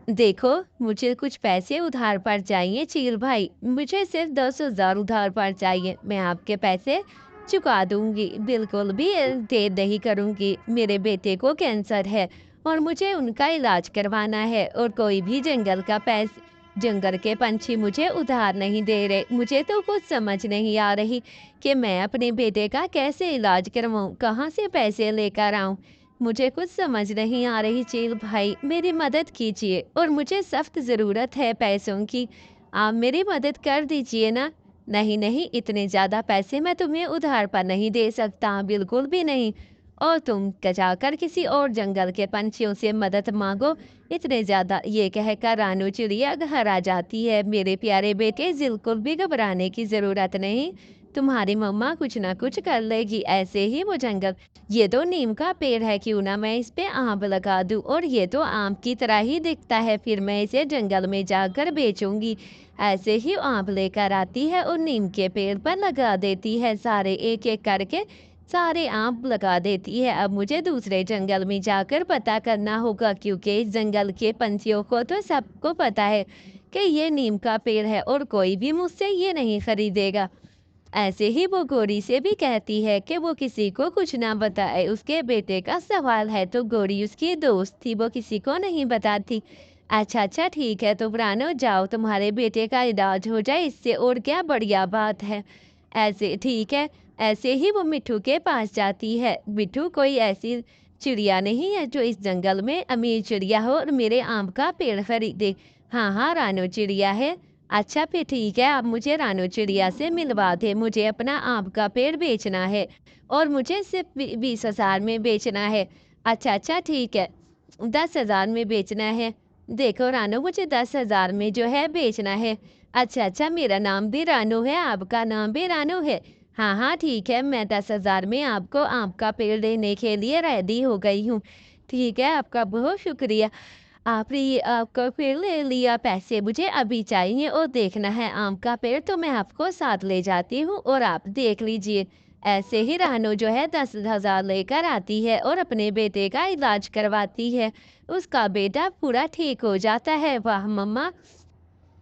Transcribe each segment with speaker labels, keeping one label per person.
Speaker 1: देखो, मुझे कुछ पैसे उधार पर चाहिए चील भाई। मुझे सिर्फ 10,000 उधार पर चाहिए। मैं आपके पैसे चुका दूंगी, बिल्कुल भी देर नहीं करूंगी। मेरे बेटे को कैंसर है और मुझे उनका इलाज करवाना है, और कोई भी जंगल के पंछी मुझे उधार नहीं दे रहे। मुझे तो कुछ समझ नहीं आ रही कि मैं अपने बेटे का कैसे इलाज करवाऊं, कहाँ से पैसे लेकर आऊं। मुझे कुछ समझ नहीं आ रही चील भाई, मेरी मदद कीजिए, और मुझे सख्त ज़रूरत है पैसों की। आप मेरी मदद कर दीजिए ना। नहीं नहीं, इतने ज़्यादा पैसे मैं तुम्हें उधार पर नहीं दे सकता, बिल्कुल भी नहीं। और तुम जाकर किसी और जंगल के पंछियों से मदद मांगो। इतने ज़्यादा, ये कहकर रानू चिड़िया घर आ जाती है। मेरे प्यारे बेटे, बिल्कुल भी घबराने की ज़रूरत नहीं। तुम्हारी मम्मा कुछ ना कुछ कर लेगी। ऐसे ही वो जंगल, ये तो नीम का पेड़ है, क्यों ना मैं इस पे आम लगा दूं, और ये तो आम की तरह ही दिखता है, फिर मैं इसे जंगल में जाकर बेचूंगी। ऐसे ही आम लेकर आती है और नीम के पेड़ पर लगा देती है, सारे एक एक करके सारे आम लगा देती है। अब मुझे दूसरे जंगल में जाकर पता करना होगा, क्योंकि इस जंगल के पंछियों को तो सबको पता है कि ये नीम का पेड़ है, और कोई भी मुझसे ये नहीं खरीदेगा। ऐसे ही वो गोरी से भी कहती है कि वो किसी को कुछ ना बताए। उसके बेटे का सवाल है, तो गोरी उसकी दोस्त थी, वो किसी को नहीं बताती। अच्छा अच्छा, ठीक है, तो प्राणो जाओ, तुम्हारे बेटे का इलाज हो जाए, इससे और क्या बढ़िया बात है। ऐसे ठीक है। ऐसे ही वो मिट्ठू के पास जाती है। मिट्ठू कोई ऐसी चिड़िया नहीं है जो इस जंगल में अमीर चिड़िया हो और मेरे आम का पेड़ खरीदे। हाँ हाँ, रानो चिड़िया है। अच्छा फिर ठीक है, आप मुझे रानो चिड़िया से मिलवा दे। मुझे अपना आम का पेड़ बेचना है, और मुझे सिर्फ 20,000 में बेचना है। अच्छा अच्छा ठीक है, 10,000 में बेचना है। देखो रानो, मुझे 10,000 में जो है बेचना है। अच्छा अच्छा, मेरा नाम भी रानो है, आपका नाम भी रानो है। हाँ हाँ ठीक है, मैं 10,000 में आपको आम का पेड़ देने के लिए रेडी हो गई हूँ। ठीक है, आपका बहुत शुक्रिया। आपने ये आपका पेड़ ले लिया, पैसे मुझे अभी चाहिए और देखना है आम का पेड़, तो मैं आपको साथ ले जाती हूँ और आप देख लीजिए। ऐसे ही रानो जो है 10,000 लेकर आती है और अपने बेटे का इलाज करवाती है। उसका बेटा पूरा ठीक हो जाता है। वाह मम्मा,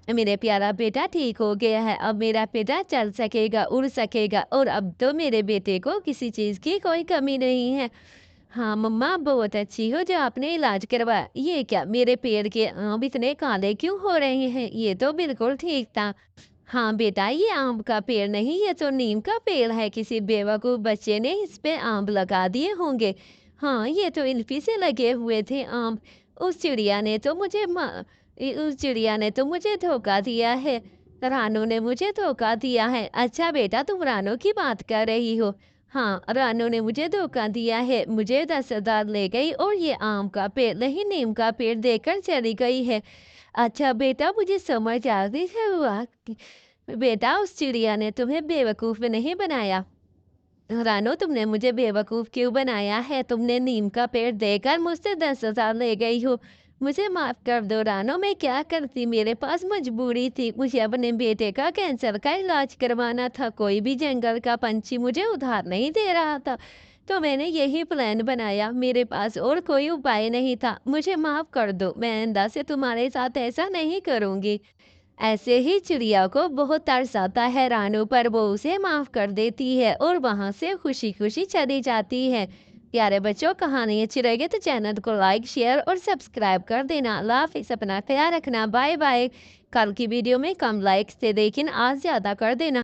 Speaker 1: मेरे प्यारा बेटा ठीक हो गया है। अब मेरा बेटा चल सकेगा, उड़ सकेगा, और अब तो मेरे बेटे को किसी चीज़ की कोई कमी नहीं है। हाँ मम्मा, बहुत अच्छी हो जो आपने इलाज करवाया। ये क्या, मेरे पेड़ के आम इतने काले क्यों हो रहे हैं? ये तो बिल्कुल ठीक था। हाँ बेटा, ये आम का पेड़ नहीं, ये तो नीम का पेड़ है। किसी बेवकूफ़ बच्चे ने इस पे आम लगा दिए होंगे। हाँ, ये तो इल्फी से लगे हुए थे आम। उस चिड़िया ने तो मुझे उस चिड़िया ने तो मुझे धोखा दिया है। रानू ने मुझे धोखा दिया है। अच्छा बेटा, तुम रानू की बात कर रही हो। हाँ, रानू ने मुझे धोखा दिया है। मुझे 10,000 ले गई और ये आम का पेड़ नहीं, नीम का पेड़ देकर चली गई है। अच्छा बेटा, मुझे समझ आ गई है। हुआ बेटा, उस चिड़िया ने तुम्हें बेवकूफ़ नहीं बनाया। रानो, तुमने मुझे बेवकूफ़ क्यों बनाया है? तुमने नीम का पेड़ देकर मुझसे 10,000 ले गई हो। मुझे माफ़ कर दो रानो, मैं क्या करती, मेरे पास मजबूरी थी। मुझे अपने बेटे का कैंसर का इलाज करवाना था। कोई भी जंगल का पंछी मुझे उधार नहीं दे रहा था, तो मैंने यही प्लान बनाया। मेरे पास और कोई उपाय नहीं था। मुझे माफ़ कर दो, मैं आइंदा से तुम्हारे साथ ऐसा नहीं करूँगी। ऐसे ही चिड़िया को बहुत तरस आता है रानू पर, वो उसे माफ कर देती है और वहां से खुशी खुशी चली जाती है। प्यारे बच्चों, कहानी अच्छी लगे तो चैनल को लाइक, शेयर और सब्सक्राइब कर देना। अल्लाह हाफिज़, अपना ख्याल रखना, बाय बाय। कल की वीडियो में कम लाइक्स थे, लेकिन आज ज्यादा कर देना।